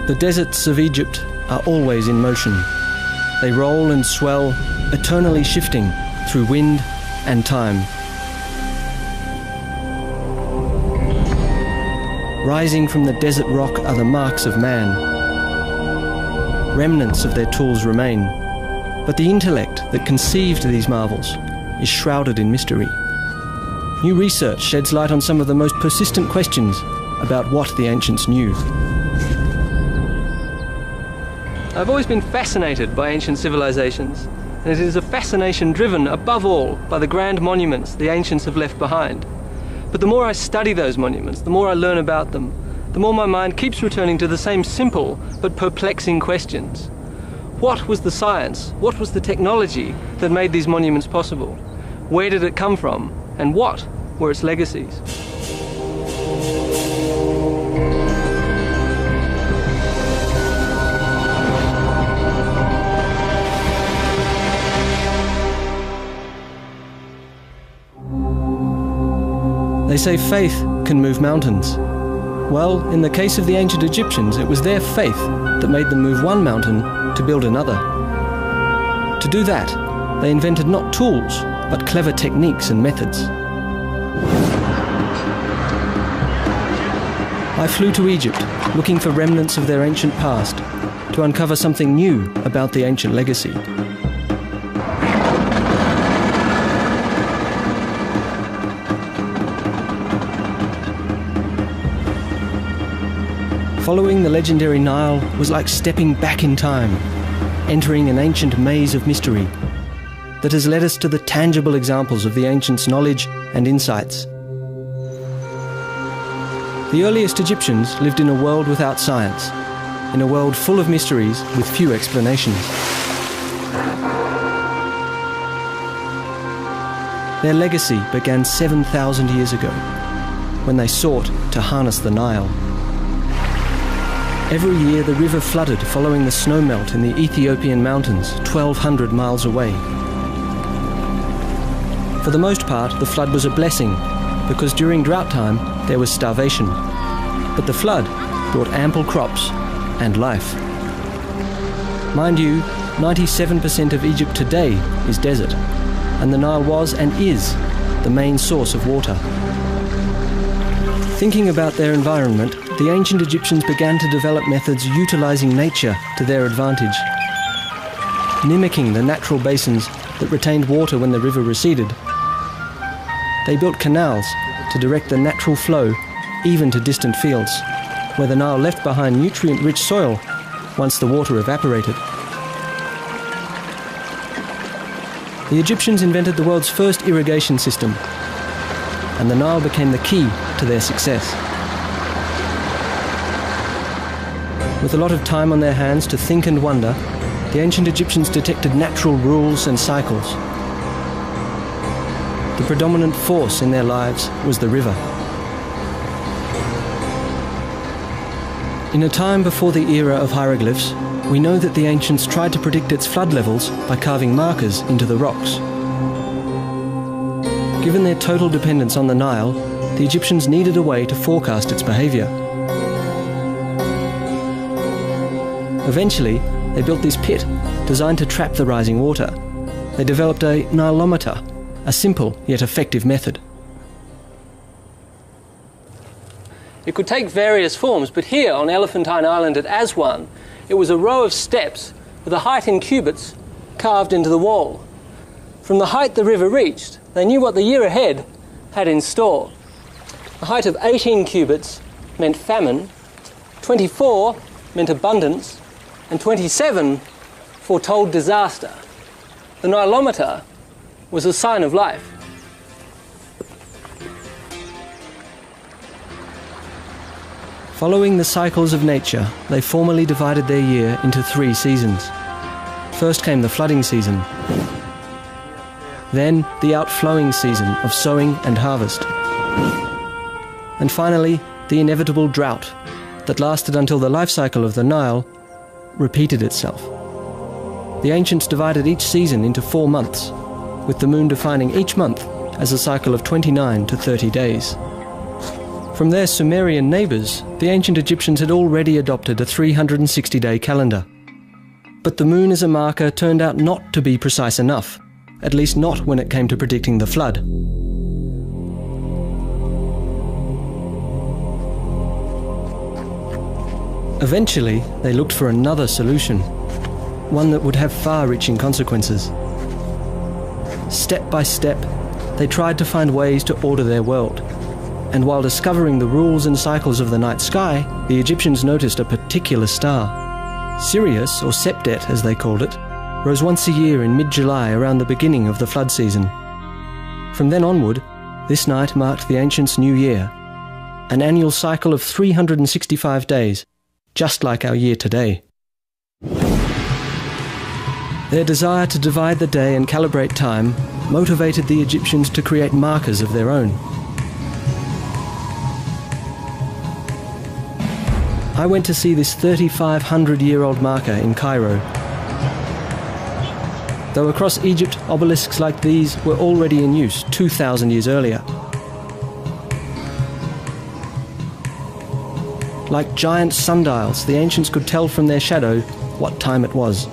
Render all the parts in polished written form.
The deserts of Egypt are always in motion. They roll and swell, eternally shifting through wind and time. Rising from the desert rock are the marks of man. Remnants of their tools remain, but the intellect that conceived these marvels is shrouded in mystery. New research sheds light on some of the most persistent questions about what the ancients knew. I've always been fascinated by ancient civilizations, and it is a fascination driven above all by the grand monuments the ancients have left behind. But the more I study those monuments, the more I learn about them, the more my mind keeps returning to the same simple but perplexing questions. What was the science, what was the technology that made these monuments possible? Where did it come from, and what were its legacies? They say faith can move mountains. Well, in the case of the ancient Egyptians, it was their faith that made them move one mountain to build another. To do that, they invented not tools, but clever techniques and methods. I flew to Egypt, looking for remnants of their ancient past, to uncover something new about the ancient legacy. Following the legendary Nile was like stepping back in time, entering an ancient maze of mystery that has led us to the tangible examples of the ancients' knowledge and insights. The earliest Egyptians lived in a world without science, in a world full of mysteries with few explanations. Their legacy began 7,000 years ago, when they sought to harness the Nile. Every year the river flooded following the snowmelt in the Ethiopian mountains 1,200 miles away. For the most part, the flood was a blessing, because during drought time there was starvation. But the flood brought ample crops and life. Mind you, 97% of Egypt today is desert, and the Nile was and is the main source of water. Thinking about their environment, the ancient Egyptians began to develop methods utilizing nature to their advantage. Mimicking the natural basins that retained water when the river receded, they built canals to direct the natural flow even to distant fields, where the Nile left behind nutrient-rich soil once the water evaporated. The Egyptians invented the world's first irrigation system, and the Nile became the key to their success. With a lot of time on their hands to think and wonder, the ancient Egyptians detected natural rules and cycles. The predominant force in their lives was the river. In a time before the era of hieroglyphs, we know that the ancients tried to predict its flood levels by carving markers into the rocks. Given their total dependence on the Nile, the Egyptians needed a way to forecast its behavior. Eventually, they built this pit designed to trap the rising water. They developed a Nilometer, a simple yet effective method. It could take various forms, but here on Elephantine Island at Aswan, it was a row of steps with a height in cubits carved into the wall. From the height the river reached, they knew what the year ahead had in store. A height of 18 cubits meant famine, 24 meant abundance, and 27 foretold disaster. The Nilometer was a sign of life. Following the cycles of nature, they formally divided their year into 3 seasons. First came the flooding season, then the outflowing season of sowing and harvest, and finally the inevitable drought that lasted until the life cycle of the Nile repeated itself. The ancients divided each season into 4 months, with the moon defining each month as a cycle of 29 to 30 days. From their Sumerian neighbours, the ancient Egyptians had already adopted a 360-day calendar. But the moon as a marker turned out not to be precise enough, at least not when it came to predicting the flood. Eventually, they looked for another solution, one that would have far-reaching consequences. Step by step, they tried to find ways to order their world. And while discovering the rules and cycles of the night sky, the Egyptians noticed a particular star. Sirius, or Septet as they called it, rose once a year in mid-July around the beginning of the flood season. From then onward, this night marked the ancients' new year, an annual cycle of 365 days, just like our year today. Their desire to divide the day and calibrate time motivated the Egyptians to create markers of their own. I went to see this 3,500-year-old marker in Cairo. Though across Egypt, obelisks like these were already in use 2,000 years earlier. Like giant sundials, the ancients could tell from their shadow what time it was.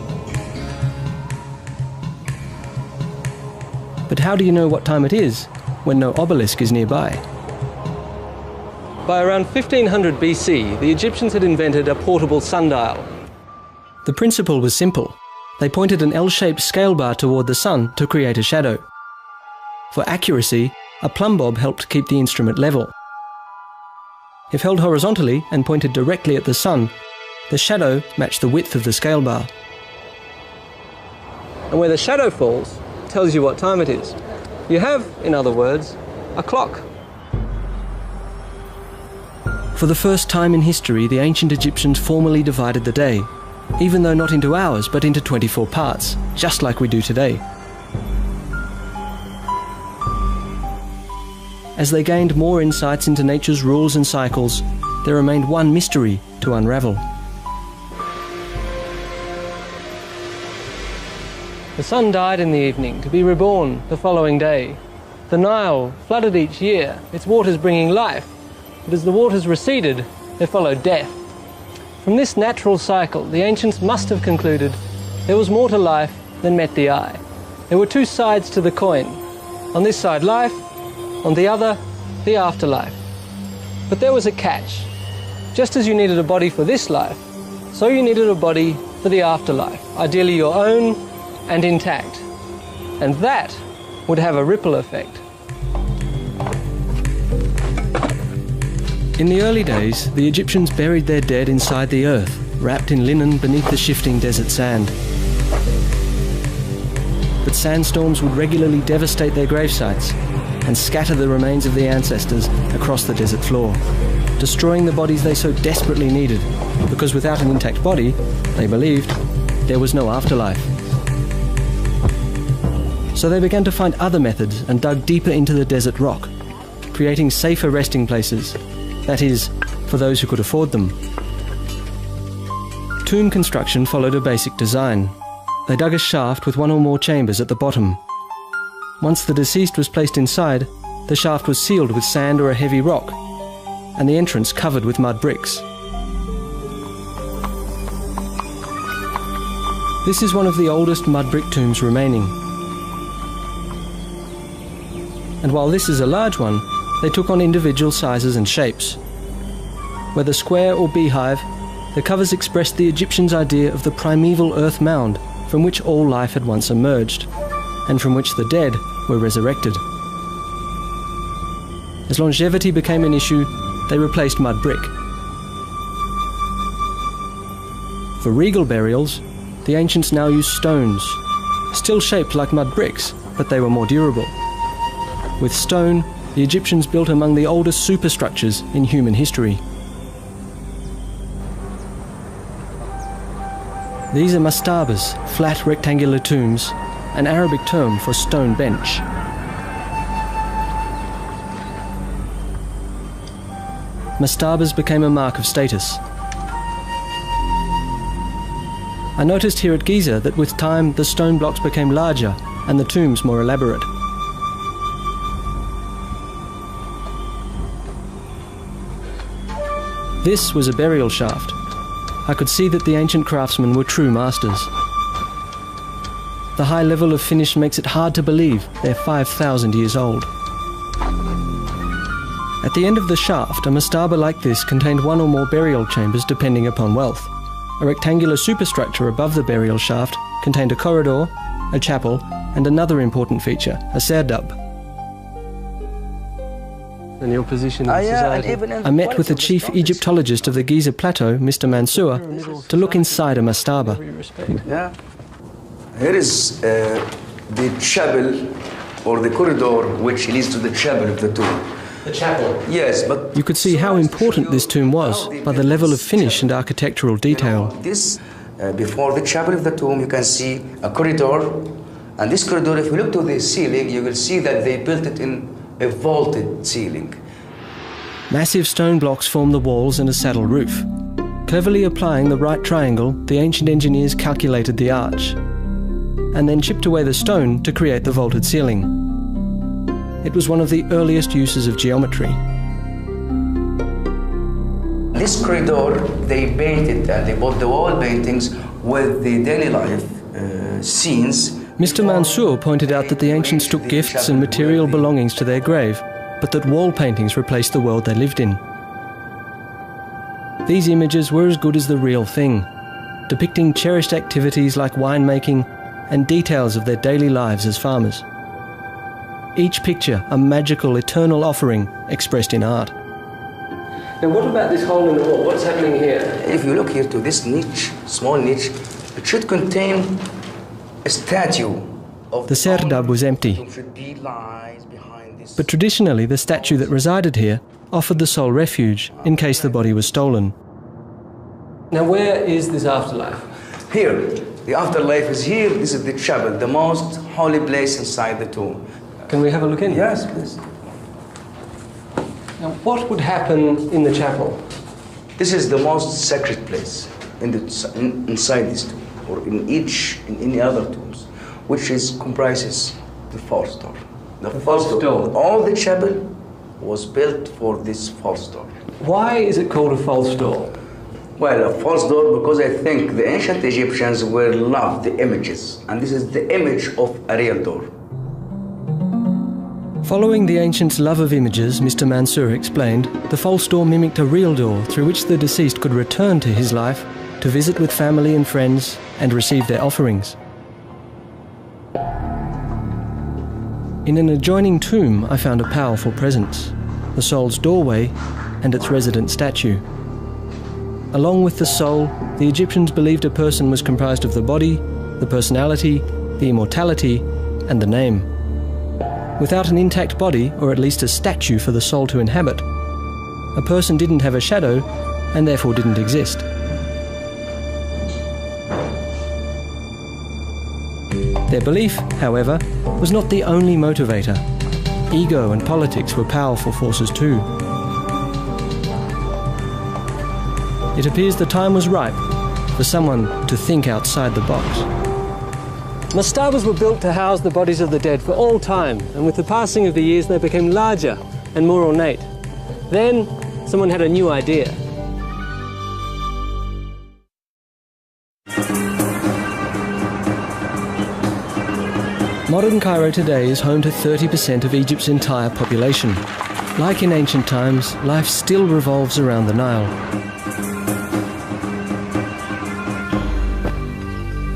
But how do you know what time it is when no obelisk is nearby? By around 1500 BC, the Egyptians had invented a portable sundial. The principle was simple. They pointed an L-shaped scale bar toward the sun to create a shadow. For accuracy, a plumb bob helped keep the instrument level. If held horizontally and pointed directly at the sun, the shadow matched the width of the scale bar. And where the shadow falls tells you what time it is. You have, in other words, a clock. For the first time in history, the ancient Egyptians formally divided the day, even though not into hours, but into 24 parts, just like we do today. As they gained more insights into nature's rules and cycles, there remained one mystery to unravel. The sun died in the evening to be reborn the following day. The Nile flooded each year, its waters bringing life, but as the waters receded, there followed death. From this natural cycle, the ancients must have concluded there was more to life than met the eye. There were two sides to the coin. On this side, life, on the other, the afterlife. But there was a catch. Just as you needed a body for this life, so you needed a body for the afterlife, ideally your own and intact. And that would have a ripple effect. In the early days, the Egyptians buried their dead inside the earth, wrapped in linen beneath the shifting desert sand. But sandstorms would regularly devastate their gravesites and scatter the remains of the ancestors across the desert floor, destroying the bodies they so desperately needed, because without an intact body, they believed, there was no afterlife. So they began to find other methods and dug deeper into the desert rock, creating safer resting places. That is, for those who could afford them. Tomb construction followed a basic design. They dug a shaft with one or more chambers at the bottom. Once the deceased was placed inside, the shaft was sealed with sand or a heavy rock, and the entrance covered with mud bricks. This is one of the oldest mud brick tombs remaining. And while this is a large one, they took on individual sizes and shapes. Whether square or beehive, the covers expressed the Egyptians' idea of the primeval earth mound from which all life had once emerged, and from which the dead were resurrected. As longevity became an issue, they replaced mud brick. For regal burials, the ancients now used stones, still shaped like mud bricks, but they were more durable. With stone, the Egyptians built among the oldest superstructures in human history. These are mastabas, flat rectangular tombs, an Arabic term for stone bench. Mastabas became a mark of status. I noticed here at Giza that with time the stone blocks became larger and the tombs more elaborate. This was a burial shaft. I could see that the ancient craftsmen were true masters. The high level of finish makes it hard to believe they're 5,000 years old. At the end of the shaft, a mastaba like this contained one or more burial chambers depending upon wealth. A rectangular superstructure above the burial shaft contained a corridor, a chapel, and another important feature, a serdab. And your position in society? I met with the chief Egyptologist of the Giza Plateau, Mr. Mansour, to look inside a mastaba. Yeah. Here is the chapel, or the corridor, which leads to the chapel of the tomb. The chapel? Yes, but... You could see how important this tomb was by the level of finish and architectural detail. This, before the chapel of the tomb, you can see a corridor. And this corridor, if you look to the ceiling, you will see that they built it in a vaulted ceiling. Massive stone blocks form the walls and a saddle roof. Cleverly applying the right triangle, the ancient engineers calculated the arch, and then chipped away the stone to create the vaulted ceiling. It was one of the earliest uses of geometry. This corridor, they painted and they bought the wall paintings with the daily life scenes. Mr. Mansour pointed out that the ancients took gifts and material belongings to their grave, but that wall paintings replaced the world they lived in. These images were as good as the real thing, depicting cherished activities like winemaking and details of their daily lives as farmers. Each picture a magical, eternal offering expressed in art. Now what about this hole in the wall? What's happening here? If you look here to this niche, small niche, it should contain a statue of the serdab was empty. But traditionally, the statue that resided here offered the soul refuge in case the body was stolen. Now where is this afterlife? Here. The afterlife is here. This is the chapel, the most holy place inside the tomb. Can we have a look in? Yes, please. Now, what would happen in the chapel? This is the most sacred place inside this tomb, or in any other tombs, which comprises the false door. The false door. All the chapel was built for this false door. Why is it called a false door? Well, a false door because I think the ancient Egyptians loved the images, and this is the image of a real door. Following the ancients' love of images, Mr. Mansour explained, the false door mimicked a real door through which the deceased could return to his life to visit with family and friends and receive their offerings. In an adjoining tomb, I found a powerful presence, the soul's doorway and its resident statue. Along with the soul, the Egyptians believed a person was comprised of the body, the personality, the immortality, and the name. Without an intact body, or at least a statue for the soul to inhabit, a person didn't have a shadow and therefore didn't exist. Their belief, however, was not the only motivator. Ego and politics were powerful forces too. It appears the time was ripe for someone to think outside the box. Mastabas were built to house the bodies of the dead for all time, and with the passing of the years they became larger and more ornate. Then, someone had a new idea. Modern Cairo today is home to 30% of Egypt's entire population. Like in ancient times, life still revolves around the Nile.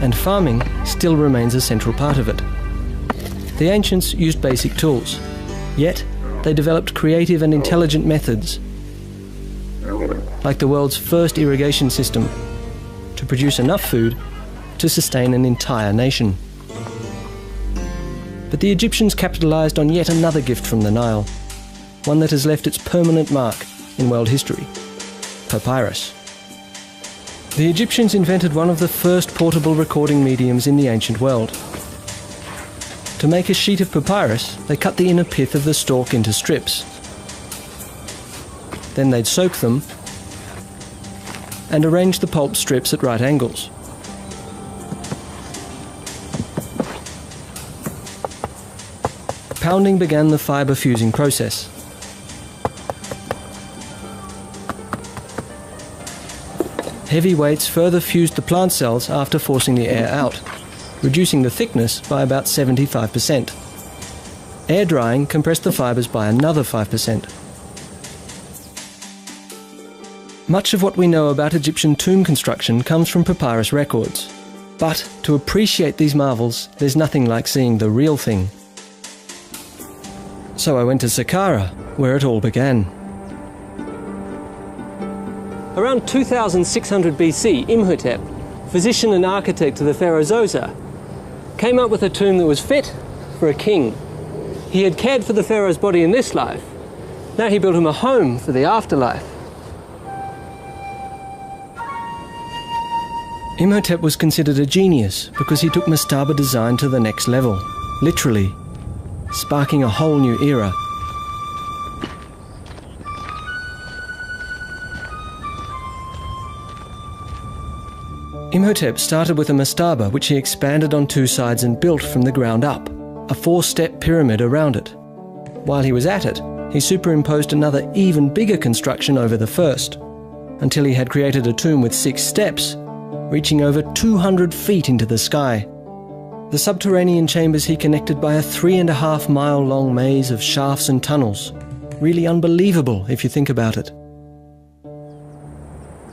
And farming still remains a central part of it. The ancients used basic tools, yet they developed creative and intelligent methods, like the world's first irrigation system, to produce enough food to sustain an entire nation. But the Egyptians capitalized on yet another gift from the Nile, one that has left its permanent mark in world history: papyrus. The Egyptians invented one of the first portable recording mediums in the ancient world. To make a sheet of papyrus, they cut the inner pith of the stalk into strips. Then they'd soak them and arrange the pulp strips at right angles. Pounding began the fibre fusing process. heavy weights further fused the plant cells after forcing the air out, reducing the thickness by about 75%. Air drying compressed the fibres by another 5%. Much of what we know about Egyptian tomb construction comes from papyrus records. But to appreciate these marvels, there's nothing like seeing the real thing. So I went to Saqqara, where it all began. Around 2600 BC, Imhotep, physician and architect to the pharaoh Zoser, came up with a tomb that was fit for a king. He had cared for the pharaoh's body in this life. Now he built him a home for the afterlife. Imhotep was considered a genius because he took mastaba design to the next level, literally, sparking a whole new era. Imhotep started with a mastaba which he expanded on two sides and built from the ground up, a 4-step pyramid around it. While he was at it, he superimposed another even bigger construction over the first, until he had created a tomb with 6 steps, reaching over 200 feet into the sky. The subterranean chambers he connected by a 3.5-mile-long maze of shafts and tunnels. Really unbelievable if you think about it.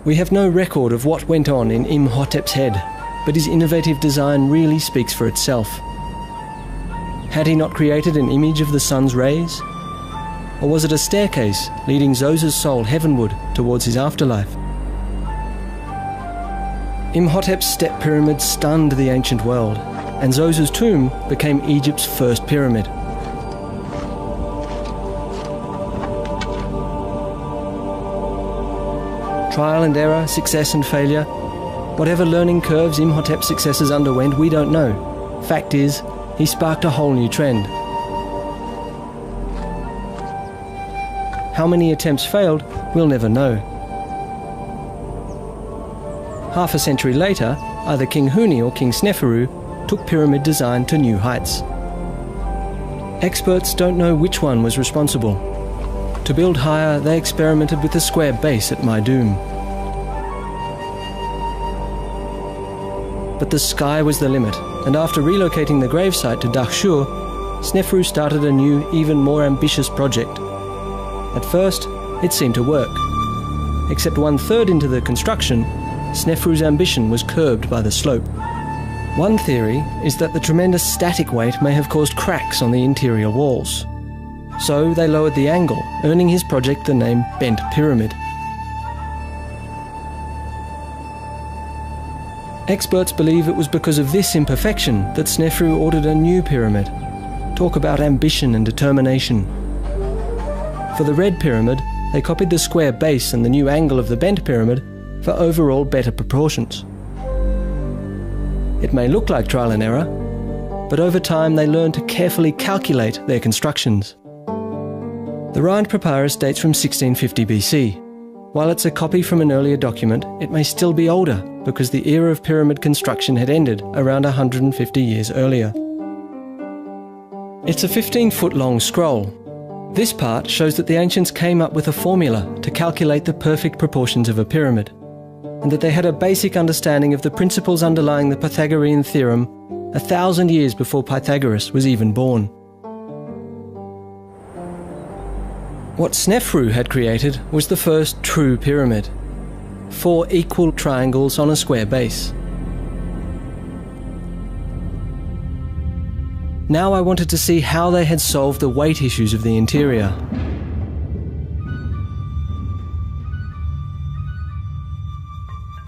We have no record of what went on in Imhotep's head, but his innovative design really speaks for itself. Had he not created an image of the sun's rays? Or was it a staircase leading Zoser's soul heavenward towards his afterlife? Imhotep's step pyramid stunned the ancient world, and Zoser's tomb became Egypt's first pyramid. Trial and error, success and failure, whatever learning curves Imhotep's successors underwent, we don't know. Fact is, he sparked a whole new trend. How many attempts failed, we'll never know. Half a century later, either King Huni or King Sneferu took pyramid design to new heights. Experts don't know which one was responsible. To build higher, they experimented with a square base at Maidoom. But the sky was the limit, and after relocating the gravesite to Dahshur, Sneferu started a new, even more ambitious project. At first, it seemed to work. Except 1/3 into the construction, Sneferu's ambition was curbed by the slope. One theory is that the tremendous static weight may have caused cracks on the interior walls. So they lowered the angle, earning his project the name Bent Pyramid. Experts believe it was because of this imperfection that Sneferu ordered a new pyramid. Talk about ambition and determination. For the Red Pyramid, they copied the square base and the new angle of the Bent Pyramid for overall better proportions. It may look like trial and error, but over time they learned to carefully calculate their constructions. The Rhind Papyrus dates from 1650 BC. While it's a copy from an earlier document, it may still be older because the era of pyramid construction had ended around 150 years earlier. It's a 15-foot-long scroll. This part shows that the ancients came up with a formula to calculate the perfect proportions of a pyramid, and that they had a basic understanding of the principles underlying the Pythagorean theorem 1,000 years before Pythagoras was even born. What Sneferu had created was the first true pyramid. 4 equal triangles on a square base. Now I wanted to see how they had solved the weight issues of the interior.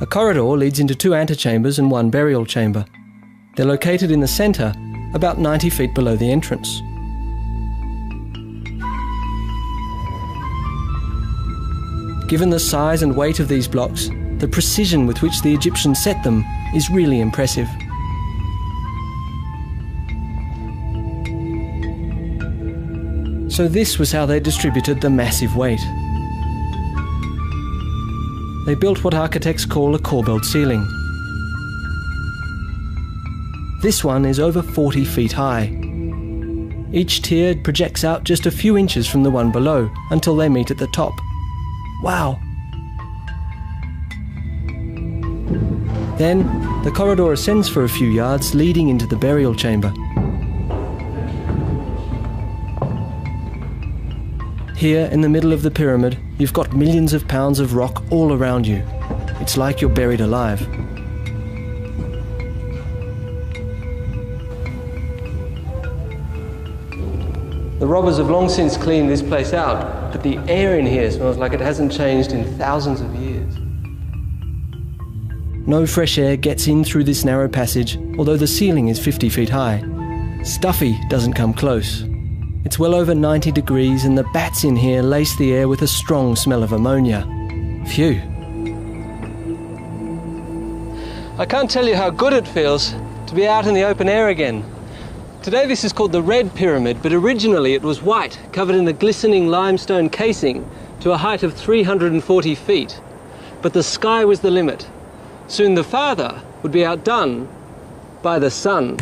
A corridor leads into 2 antechambers and 1 burial chamber. They're located in the centre, about 90 feet below the entrance. Given the size and weight of these blocks, the precision with which the Egyptians set them is really impressive. So this was how they distributed the massive weight. They built what architects call a corbelled ceiling. This one is over 40 feet high. Each tier projects out just a few inches from the one below until they meet at the top. Wow! Then, the corridor ascends for a few yards, leading into the burial chamber. Here, in the middle of the pyramid, you've got millions of pounds of rock all around you. It's like you're buried alive. The robbers have long since cleaned this place out, but the air in here smells like it hasn't changed in thousands of years. No fresh air gets in through this narrow passage, although the ceiling is 50 feet high. Stuffy doesn't come close. It's well over 90 degrees and the bats in here lace the air with a strong smell of ammonia. Phew. I can't tell you how good it feels to be out in the open air again. Today this is called the Red Pyramid, but originally it was white, covered in a glistening limestone casing to a height of 340 feet. But the sky was the limit. Soon the father would be outdone by the son.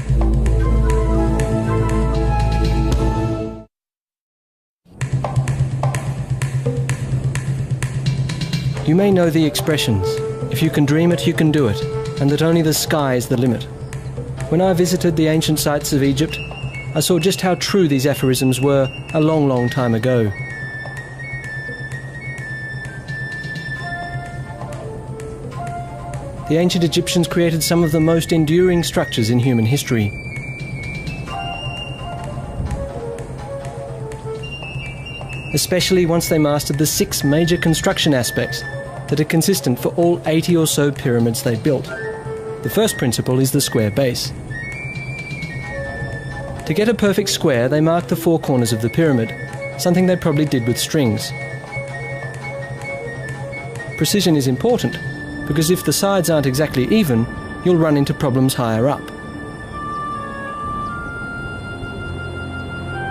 You may know the expressions, if you can dream it, you can do it, and that only the sky is the limit. When I visited the ancient sites of Egypt, I saw just how true these aphorisms were a long, long time ago. The ancient Egyptians created some of the most enduring structures in human history. Especially once they mastered the 6 major construction aspects that are consistent for all 80 or so pyramids they built. The first principle is the square base. To get a perfect square, they marked the 4 corners of the pyramid, something they probably did with strings. Precision is important, because if the sides aren't exactly even, you'll run into problems higher up.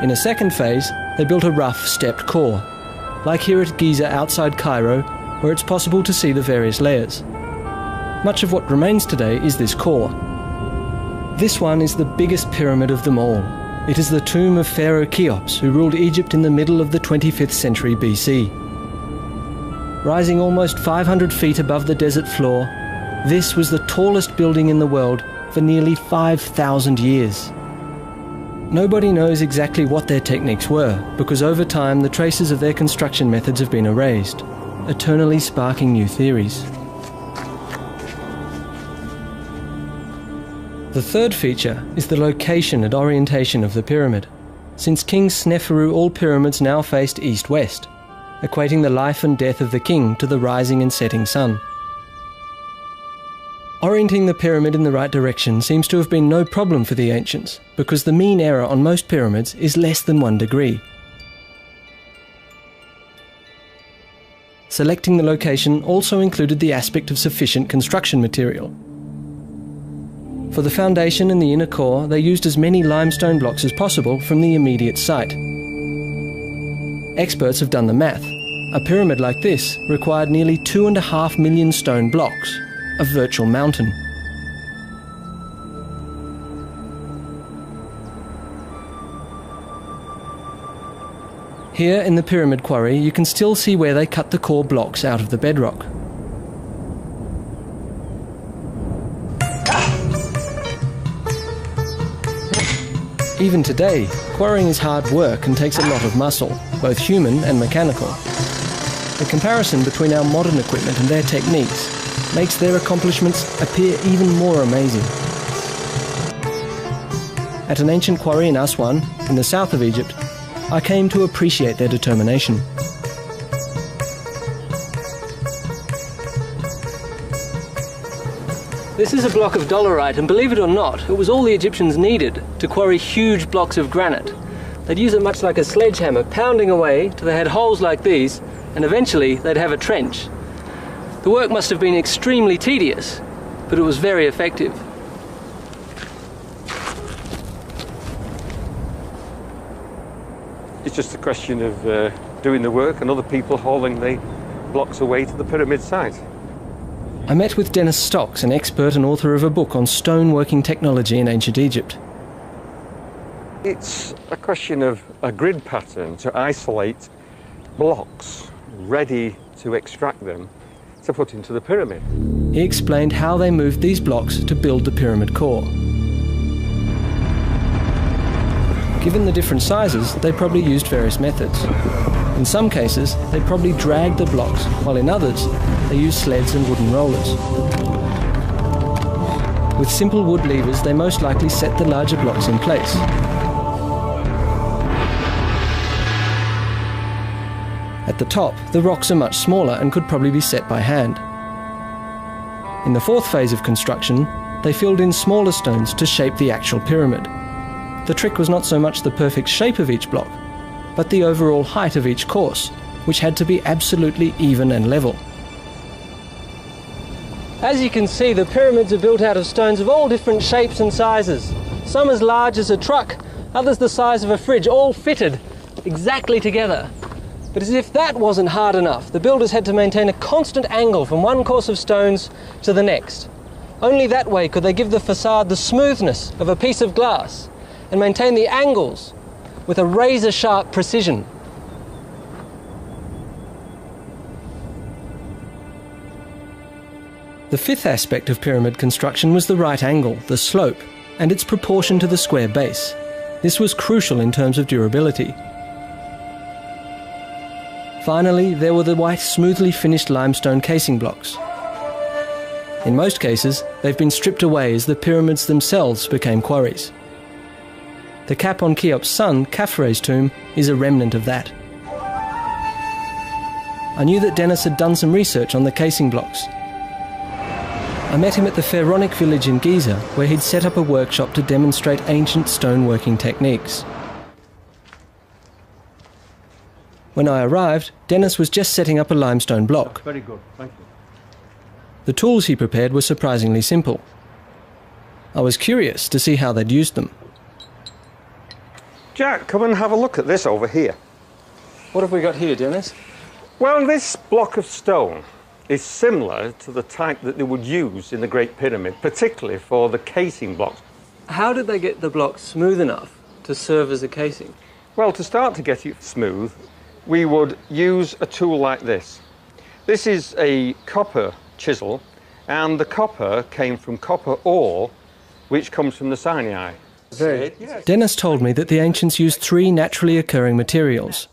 In a second phase, they built a rough, stepped core, like here at Giza outside Cairo, where it's possible to see the various layers. Much of what remains today is this core. This one is the biggest pyramid of them all. It is the tomb of Pharaoh Cheops, who ruled Egypt in the middle of the 25th century BC. Rising almost 500 feet above the desert floor, this was the tallest building in the world for nearly 5,000 years. Nobody knows exactly what their techniques were, because over time the traces of their construction methods have been erased, eternally sparking new theories. The third feature is the location and orientation of the pyramid. Since King Sneferu, all pyramids now faced east-west, equating the life and death of the king to the rising and setting sun. Orienting the pyramid in the right direction seems to have been no problem for the ancients, because the mean error on most pyramids is less than 1 degree. Selecting the location also included the aspect of sufficient construction material. For the foundation and the inner core, they used as many limestone blocks as possible from the immediate site. Experts have done the math. A pyramid like this required nearly 2.5 million stone blocks, a virtual mountain. Here in the pyramid quarry, you can still see where they cut the core blocks out of the bedrock. Even today, quarrying is hard work and takes a lot of muscle, both human and mechanical. The comparison between our modern equipment and their techniques makes their accomplishments appear even more amazing. At an ancient quarry in Aswan, in the south of Egypt, I came to appreciate their determination. This is a block of dolerite, and believe it or not, it was all the Egyptians needed to quarry huge blocks of granite. They'd use it much like a sledgehammer, pounding away till they had holes like these, and eventually they'd have a trench. The work must have been extremely tedious, but it was very effective. It's just a question of doing the work and other people hauling the blocks away to the pyramid site. I met with Dennis Stocks, an expert and author of a book on stoneworking technology in ancient Egypt. It's a question of a grid pattern to isolate blocks ready to extract them to put into the pyramid. he explained how they moved these blocks to build the pyramid core. Given the different sizes, they probably used various methods. In some cases, they probably dragged the blocks, while in others, they used sleds and wooden rollers. With simple wood levers, they most likely set the larger blocks in place. At the top, the rocks are much smaller and could probably be set by hand. In the fourth phase of construction, they filled in smaller stones to shape the actual pyramid. The trick was not so much the perfect shape of each block, but the overall height of each course, which had to be absolutely even and level. As you can see, the pyramids are built out of stones of all different shapes and sizes. Some as large as a truck, others the size of a fridge, all fitted exactly together. But as if that wasn't hard enough, the builders had to maintain a constant angle from one course of stones to the next. Only that way could they give the facade the smoothness of a piece of glass and maintain the angles with a razor-sharp precision. The fifth aspect of pyramid construction was the right angle, the slope, and its proportion to the square base. This was crucial in terms of durability. Finally, there were the white, smoothly finished limestone casing blocks. In most cases, they've been stripped away as the pyramids themselves became quarries. The cap on Cheop's son, Khafre's tomb, is a remnant of that. I knew that Dennis had done some research on the casing blocks. I met him at the Pharaonic village in Giza, where he'd set up a workshop to demonstrate ancient stoneworking techniques. When I arrived, Dennis was just setting up a limestone block. Very good, thank you. The tools he prepared were surprisingly simple. I was curious to see how they'd used them. Jack, come and have a look at this over here. What have we got here, Dennis? Well, this block of stone is similar to the type that they would use in the Great Pyramid, particularly for the casing blocks. How did they get the block smooth enough to serve as a casing? Well, to start to get it smooth, we would use a tool like this. This is a copper chisel, and the copper came from copper ore, which comes from the Sinai. Dennis told me that the ancients used three naturally occurring materials: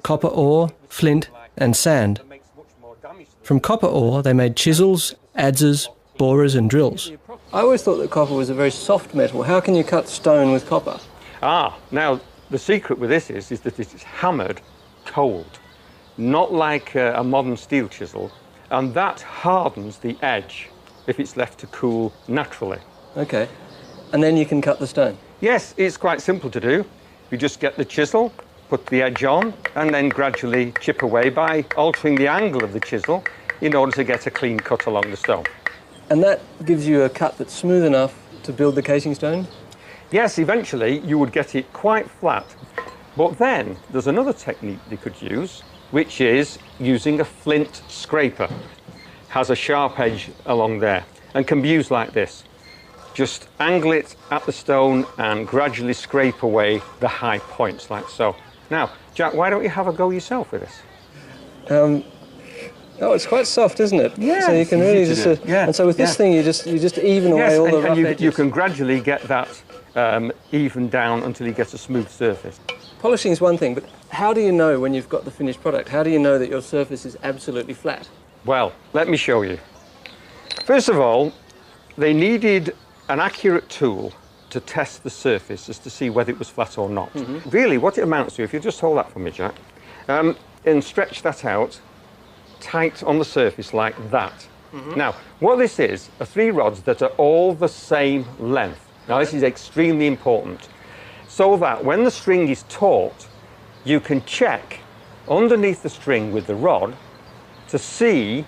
copper ore, flint, and sand. From copper ore, they made chisels, adzes, borers, and drills. I always thought that copper was a very soft metal. How can you cut stone with copper? Now, the secret with this is that it is hammered cold, not like a modern steel chisel, and that hardens the edge if it's left to cool naturally. Okay. And then you can cut the stone? Yes, it's quite simple to do. You just get the chisel, put the edge on, and then gradually chip away by altering the angle of the chisel in order to get a clean cut along the stone. And that gives you a cut that's smooth enough to build the casing stone? Yes, eventually you would get it quite flat. But then there's another technique they could use, which is using a flint scraper. Has a sharp edge along there and can be used like this. Just angle it at the stone and gradually scrape away the high points like so. Now, Jack, why don't you have a go yourself with this? Oh, it's quite soft, isn't it? Yeah. So you can really just... And so with this thing, you just even away all the rough edges. You can gradually get that even down until you get a smooth surface. Polishing is one thing, but how do you know when you've got the finished product? How do you know that your surface is absolutely flat? Well, let me show you. First of all, they needed an accurate tool to test the surface as to see whether it was flat or not. Mm-hmm. Really, what it amounts to, if you just hold that for me, Jack, and stretch that out tight on the surface like that. Mm-hmm. Now, what this is are three rods that are all the same length. Now, this is extremely important, so that when the string is taut, you can check underneath the string with the rod to see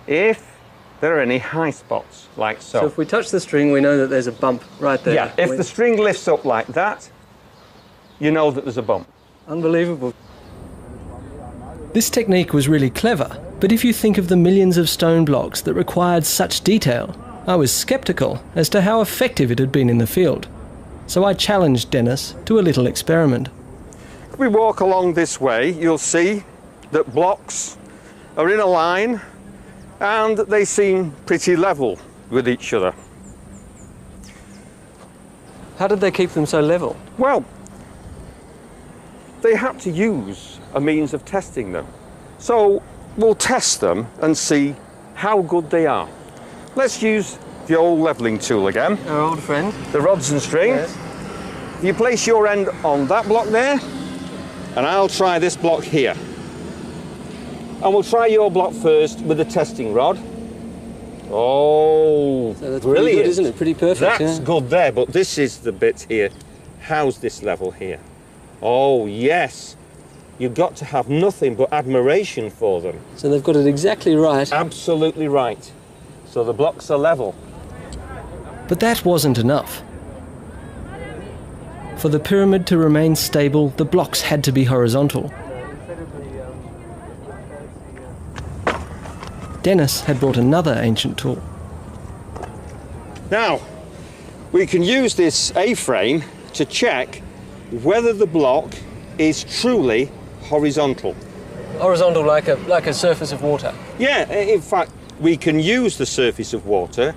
if there are any high spots, like so. So if we touch the string, we know that there's a bump right there. Yeah, if the string lifts up like that, you know that there's a bump. Unbelievable. This technique was really clever, but if you think of the millions of stone blocks that required such detail, I was sceptical as to how effective it had been in the field. So I challenged Dennis to a little experiment. If we walk along this way, you'll see that blocks are in a line and they seem pretty level with each other. How did they keep them so level? Well, they had to use a means of testing them. So we'll test them and see how good they are. Let's use the old levelling tool again. Our old friend. The rods and string. Yes. You place your end on that block there, and I'll try this block here. And we'll try your block first with the testing rod. Oh, So that's brilliant. pretty good, isn't it? Pretty perfect. That's yeah. good there, but this is the bit here. How's this level here? Oh, yes. You've got to have nothing but admiration for them. So they've got it exactly right. Absolutely right. So the blocks are level. But that wasn't enough. For the pyramid to remain stable, the blocks had to be horizontal. Dennis had brought another ancient tool. Now, we can use this A-frame to check whether the block is truly horizontal. Horizontal like a surface of water. Yeah, in fact, we can use the surface of water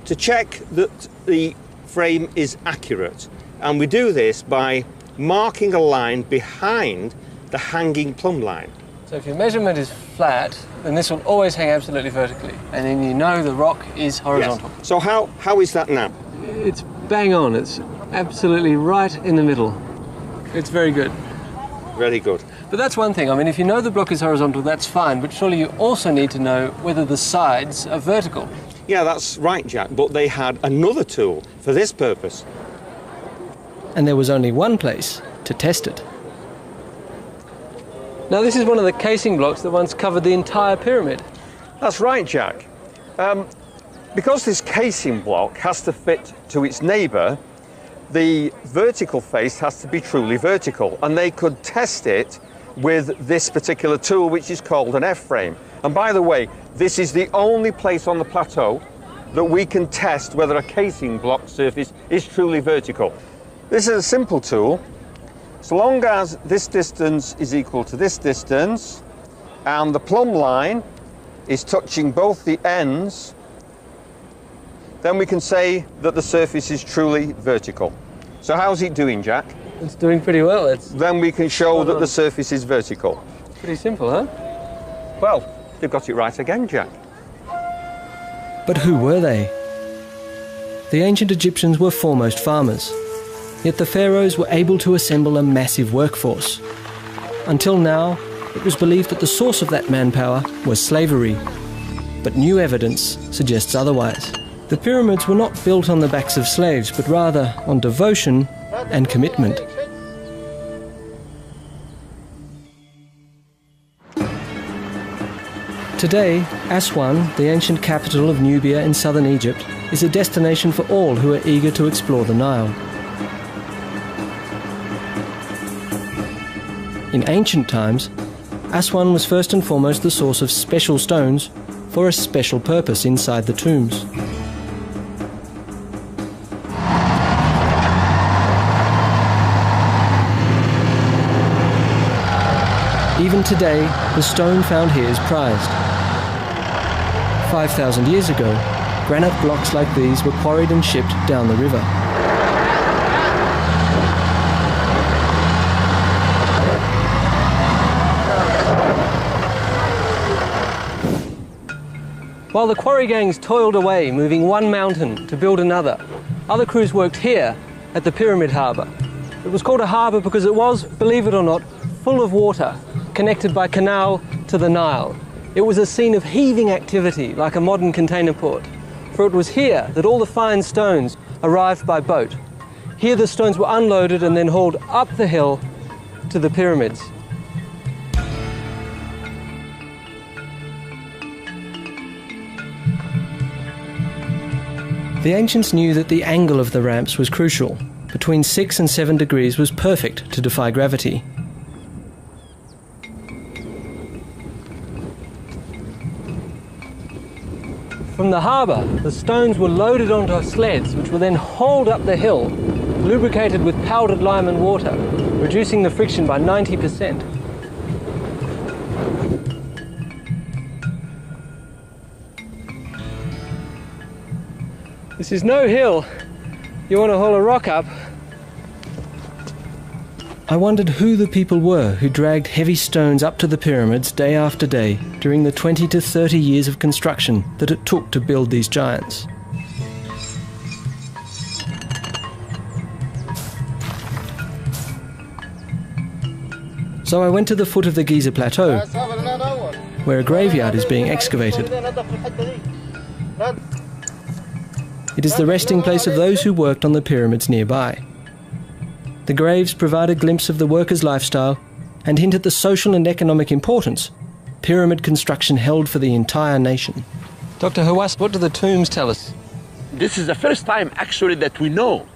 to check that the frame is accurate. And we do this by marking a line behind the hanging plumb line. So if your measurement is flat, then this will always hang absolutely vertically. And then you know the rock is horizontal. Yes. So how is that now? It's bang on. It's absolutely right in the middle. It's very good. Very good. But that's one thing. I mean, if you know the block is horizontal, that's fine. But surely you also need to know whether the sides are vertical. Yeah, that's right, Jack. But they had another tool for this purpose. And there was only one place to test it. Now, this is one of the casing blocks that once covered the entire pyramid. That's right, Jack. Because this casing block has to fit to its neighbour, the vertical face has to be truly vertical, and they could test it with this particular tool, which is called an F-frame. And by the way, this is the only place on the plateau that we can test whether a casing block surface is truly vertical. This is a simple tool. So long as this distance is equal to this distance and the plumb line is touching both the ends, then we can say that the surface is truly vertical. So how's it doing, Jack? It's doing pretty well. Then we can show that the surface is vertical. Pretty simple, huh? Well, they've got it right again, Jack. But who were they? The ancient Egyptians were foremost farmers. Yet the pharaohs were able to assemble a massive workforce. Until now, it was believed that the source of that manpower was slavery. But new evidence suggests otherwise. The pyramids were not built on the backs of slaves, but rather on devotion and commitment. Today, Aswan, the ancient capital of Nubia in southern Egypt, is a destination for all who are eager to explore the Nile. In ancient times, Aswan was first and foremost the source of special stones for a special purpose inside the tombs. Even today, the stone found here is prized. 5,000 years ago, granite blocks like these were quarried and shipped down the river. While the quarry gangs toiled away, moving one mountain to build another, other crews worked here at the Pyramid Harbour. It was called a harbour because it was, believe it or not, full of water, connected by canal to the Nile. It was a scene of heaving activity, like a modern container port. For it was here that all the fine stones arrived by boat. Here the stones were unloaded and then hauled up the hill to the pyramids. The ancients knew that the angle of the ramps was crucial. Between 6 and 7 degrees was perfect to defy gravity. From the harbour, the stones were loaded onto sleds, which were then hauled up the hill, lubricated with powdered lime and water, reducing the friction by 90%. This is no hill. You want to haul a rock up? I wondered who the people were who dragged heavy stones up to the pyramids day after day during the 20 to 30 years of construction that it took to build these giants. So I went to the foot of the Giza Plateau, where a graveyard is being excavated. It is the resting place of those who worked on the pyramids nearby. The graves provide a glimpse of the workers' lifestyle and hint at the social and economic importance pyramid construction held for the entire nation. Dr. Hawass, what do the tombs tell us? This is the first time actually that we know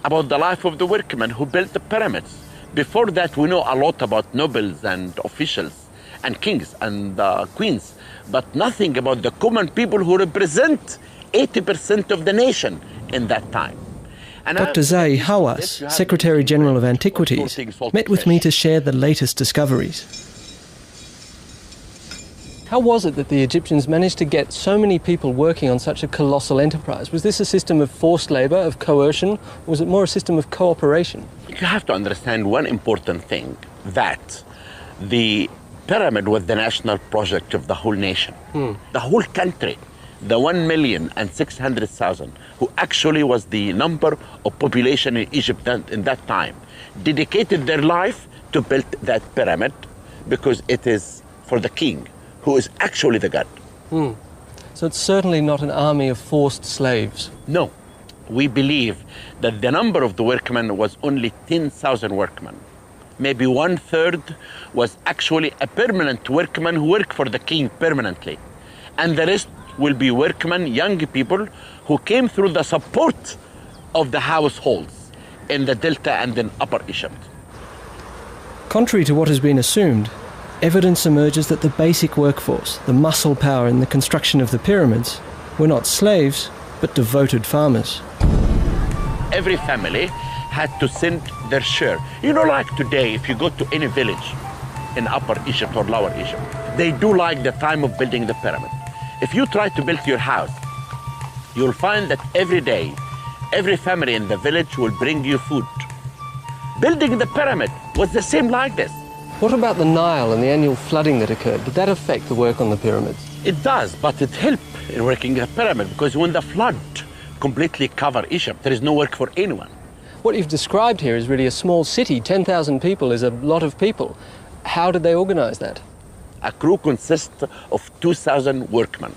about the life of the workmen who built the pyramids. Before that, we know a lot about nobles and officials and kings and queens, but nothing about the common people who represent 80% of the nation in that time. And Dr. Zahi Hawass, Secretary General of Antiquities, met with me to share the latest discoveries. How was it that the Egyptians managed to get so many people working on such a colossal enterprise? Was this a system of forced labour, of coercion, or was it more a system of cooperation? You have to understand one important thing, that the pyramid was the national project of the whole nation, the whole country. The 1,600,000, who actually was the number of population in Egypt in that time, dedicated their life to build that pyramid because it is for the king, who is actually the god. So it's certainly not an army of forced slaves. No, we believe that the number of the workmen was only 10,000 workmen. Maybe 1/3 was actually a permanent workman who worked for the king permanently. And the rest will be workmen, young people, who came through the support of the households in the Delta and in Upper Egypt. Contrary to what has been assumed, evidence emerges that the basic workforce, the muscle power in the construction of the pyramids, were not slaves, but devoted farmers. Every family had to send their share. You know, like today, if you go to any village in Upper Egypt or Lower Egypt, they do like the time of building the pyramid. If you try to build your house, you'll find that every day, every family in the village will bring you food. Building the pyramid was the same like this. What about the Nile and the annual flooding that occurred? Did that affect the work on the pyramids? It does, but it helped in working the pyramid because when the flood completely covered Egypt, there is no work for anyone. What you've described here is really a small city. 10,000 people is a lot of people. How did they organize that? A crew consists of 2,000 workmen.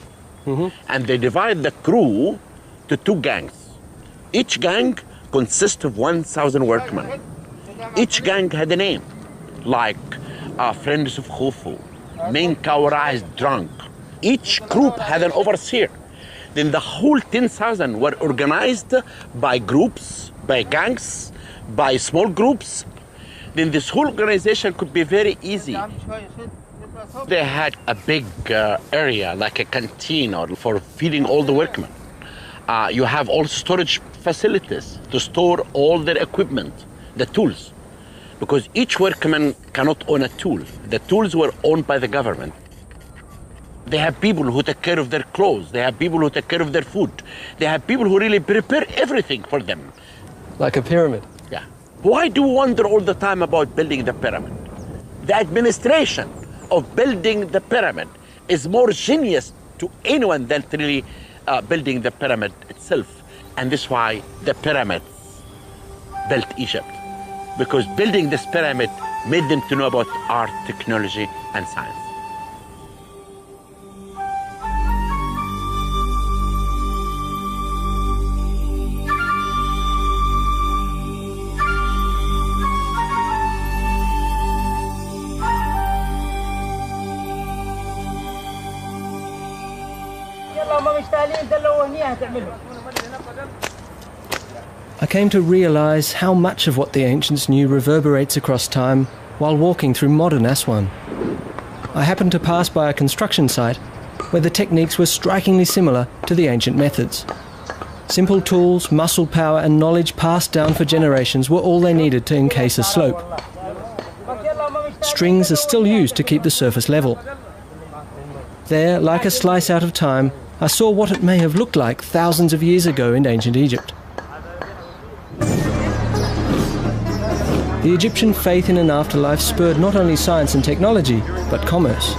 And they divide the crew to 2 gangs. Each gang consists of 1,000 workmen. Each gang had a name, like Friends of Khufu, Main Kawarais Drunk. Each group had an overseer. Then the whole 10,000 were organized by groups, by gangs, by small groups. Then this whole organization could be very easy. They had a big area, like a canteen for feeding all the workmen. You have all storage facilities to store all their equipment, the tools. Because each workman cannot own a tool. The tools were owned by the government. They have people who take care of their clothes. They have people who take care of their food. They have people who really prepare everything for them. Like a pyramid? Yeah. Why do we wonder all the time about building the pyramid? The administration of building the pyramid is more genius to anyone than really building the pyramid itself. And this is why the pyramids built Egypt. Because building this pyramid made them to know about art, technology, and science. I came to realise how much of what the ancients knew reverberates across time while walking through modern Aswan. I happened to pass by a construction site where the techniques were strikingly similar to the ancient methods. Simple tools, muscle power and knowledge passed down for generations were all they needed to encase a slope. Strings are still used to keep the surface level. There, like a slice out of time, I saw what it may have looked like thousands of years ago in ancient Egypt. The Egyptian faith in an afterlife spurred not only science and technology, but commerce.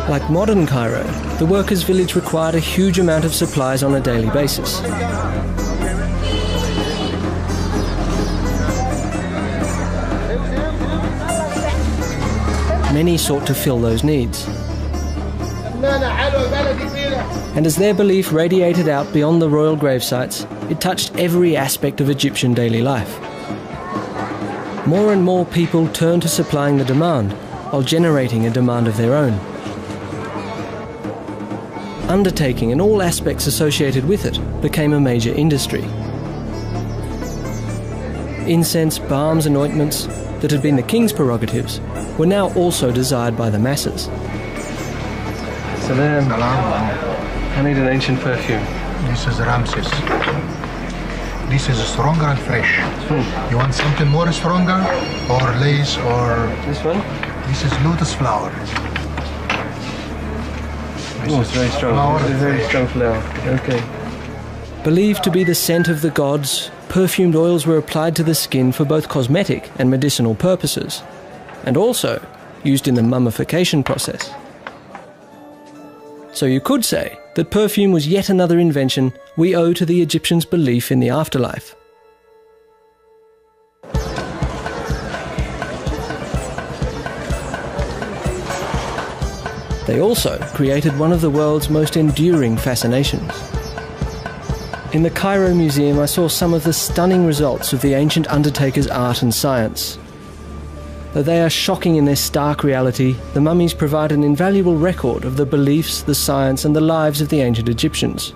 Like modern Cairo, the workers' village required a huge amount of supplies on a daily basis. Many sought to fill those needs. And as their belief radiated out beyond the royal gravesites, it touched every aspect of Egyptian daily life. More and more people turned to supplying the demand, while generating a demand of their own. Undertaking and all aspects associated with it became a major industry. Incense, balms and ointments that had been the king's prerogatives were now also desired by the masses. Salam. I need an ancient perfume. This is Ramses. This is stronger and fresh. You want something more stronger? Or lace or... This one? This is lotus flower. Oh, it's very strong. It's a very strong flower. Okay. Believed to be the scent of the gods, perfumed oils were applied to the skin for both cosmetic and medicinal purposes, and also used in the mummification process. So you could say that perfume was yet another invention we owe to the Egyptians' belief in the afterlife. They also created one of the world's most enduring fascinations. In the Cairo Museum, I saw some of the stunning results of the ancient undertakers' art and science. Though they are shocking in their stark reality, the mummies provide an invaluable record of the beliefs, the science, and the lives of the ancient Egyptians.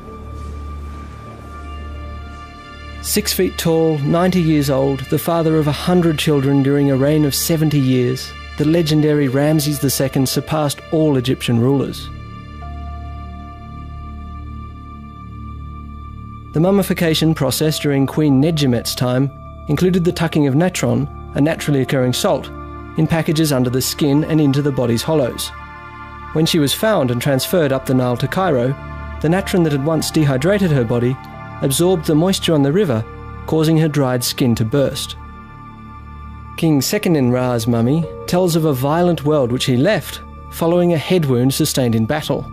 6 feet tall, 90 years old, the father of 100 children during a reign of 70 years, the legendary Ramses II surpassed all Egyptian rulers. The mummification process during Queen Nedjemet's time included the tucking of natron, a naturally occurring salt, in packages under the skin and into the body's hollows. When she was found and transferred up the Nile to Cairo, the natron that had once dehydrated her body absorbed the moisture on the river, causing her dried skin to burst. King Seqenen-Ra's mummy tells of a violent world which he left following a head wound sustained in battle.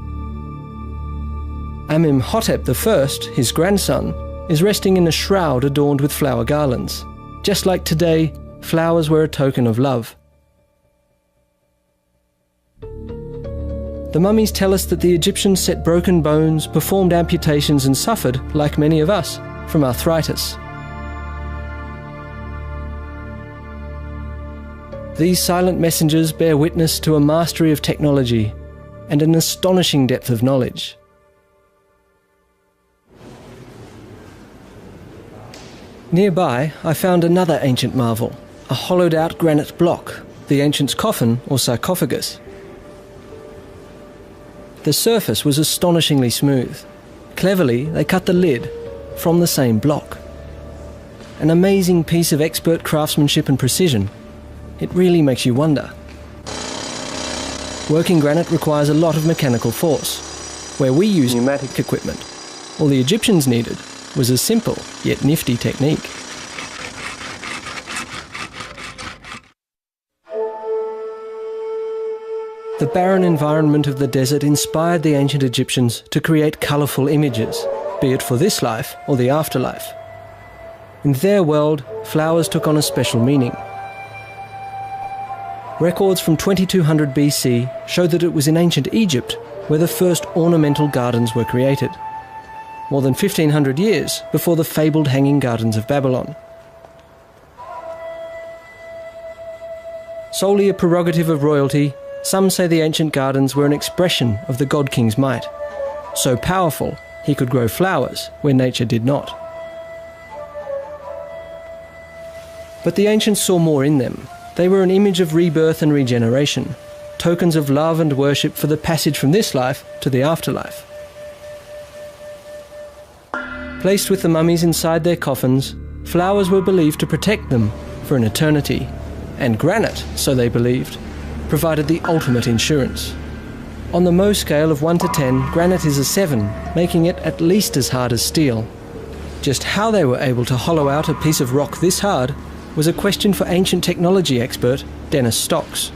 Amenhotep I, his grandson, is resting in a shroud adorned with flower garlands. Just like today, flowers were a token of love. The mummies tell us that the Egyptians set broken bones, performed amputations and suffered, like many of us, from arthritis. These silent messengers bear witness to a mastery of technology and an astonishing depth of knowledge. Nearby, I found another ancient marvel, a hollowed-out granite block, the ancients' coffin or sarcophagus. The surface was astonishingly smooth. Cleverly, they cut the lid from the same block. An amazing piece of expert craftsmanship and precision. It really makes you wonder. Working granite requires a lot of mechanical force, where we use pneumatic equipment. All the Egyptians needed was a simple yet nifty technique. The barren environment of the desert inspired the ancient Egyptians to create colourful images, be it for this life or the afterlife. In their world, flowers took on a special meaning. Records from 2200 BC show that it was in ancient Egypt where the first ornamental gardens were created, more than 1500 years before the fabled Hanging Gardens of Babylon. Solely a prerogative of royalty, some say the ancient gardens were an expression of the god king's might, so powerful he could grow flowers where nature did not. But the ancients saw more in them. They were an image of rebirth and regeneration, tokens of love and worship for the passage from this life to the afterlife. Placed with the mummies inside their coffins, flowers were believed to protect them for an eternity, and granite, so they believed, provided the ultimate insurance. On the Mohs scale of 1 to 10, granite is a 7, making it at least as hard as steel. Just how they were able to hollow out a piece of rock this hard was a question for ancient technology expert Dennis Stocks.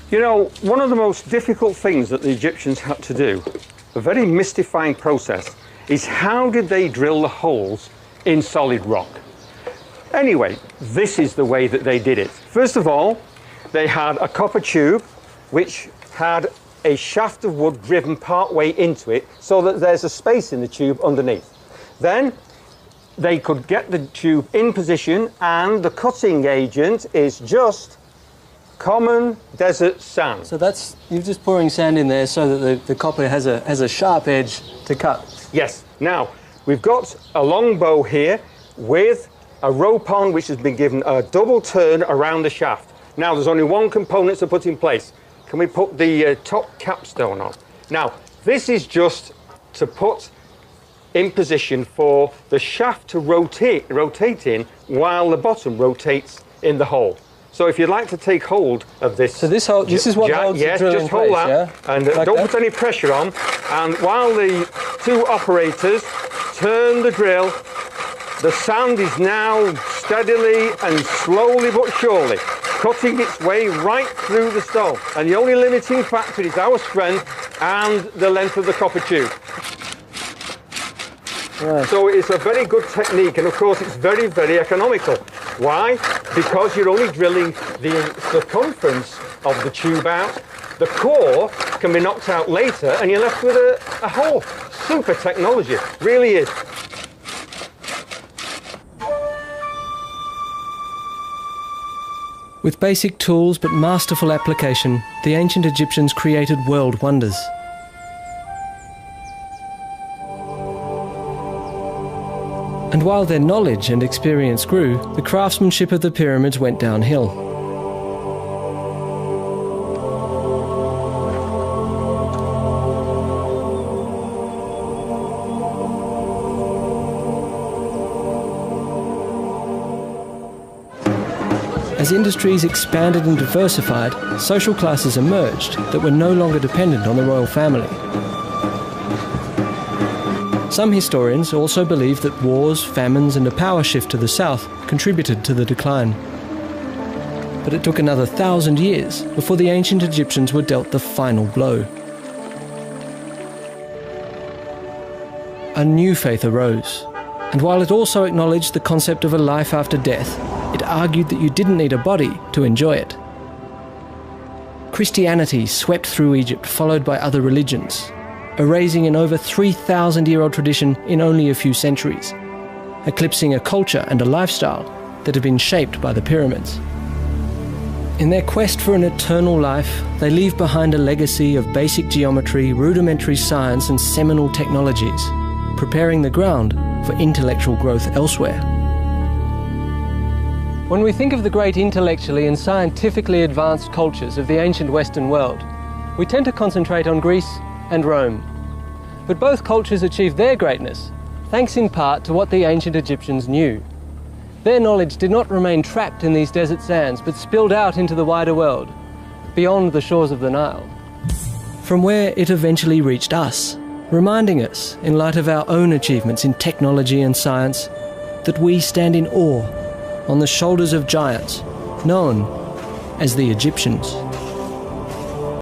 You know, one of the most difficult things that the Egyptians had to do, a very mystifying process, is how did they drill the holes in solid rock? Anyway, this is the way that they did it. First of all, they had a copper tube which had a shaft of wood driven part way into it so that there's a space in the tube underneath. Then they could get the tube in position, and the cutting agent is just common desert sand. So that's, you're just pouring sand in there so that the copper has a sharp edge to cut. Yes. Now, we've got a long bow here with a rope on which has been given a double turn around the shaft. Now, there's only one component to put in place. Can we put the top capstone on? Now, this is just to put in position for the shaft to rotate in while the bottom rotates in the hole. So if you'd like to take hold of this... So this is what holds the drill in place, hold that, yeah? And like don't that? put any pressure on. And while the two operators turn the drill, the sand is now steadily and slowly but surely cutting its way right through the stone. And the only limiting factor is our strength and the length of the copper tube. Right. So it's a very good technique, and of course it's very, very economical. Why? Because you're only drilling the circumference of the tube out. The core can be knocked out later and you're left with a hole. Super technology, really is. With basic tools but masterful application, the ancient Egyptians created world wonders. And while their knowledge and experience grew, the craftsmanship of the pyramids went downhill. As industries expanded and diversified, social classes emerged that were no longer dependent on the royal family. Some historians also believe that wars, famines and a power shift to the south contributed to the decline. But it took another 1,000 years before the ancient Egyptians were dealt the final blow. A new faith arose, and while it also acknowledged the concept of a life after death, it argued that you didn't need a body to enjoy it. Christianity swept through Egypt, followed by other religions, erasing an over 3,000-year-old tradition in only a few centuries, eclipsing a culture and a lifestyle that had been shaped by the pyramids. In their quest for an eternal life, they leave behind a legacy of basic geometry, rudimentary science and seminal technologies, preparing the ground for intellectual growth elsewhere. When we think of the great intellectually and scientifically advanced cultures of the ancient Western world, we tend to concentrate on Greece and Rome. But both cultures achieved their greatness, thanks in part to what the ancient Egyptians knew. Their knowledge did not remain trapped in these desert sands, but spilled out into the wider world, beyond the shores of the Nile. From where it eventually reached us, reminding us, in light of our own achievements in technology and science, that we stand in awe on the shoulders of giants known as the Egyptians.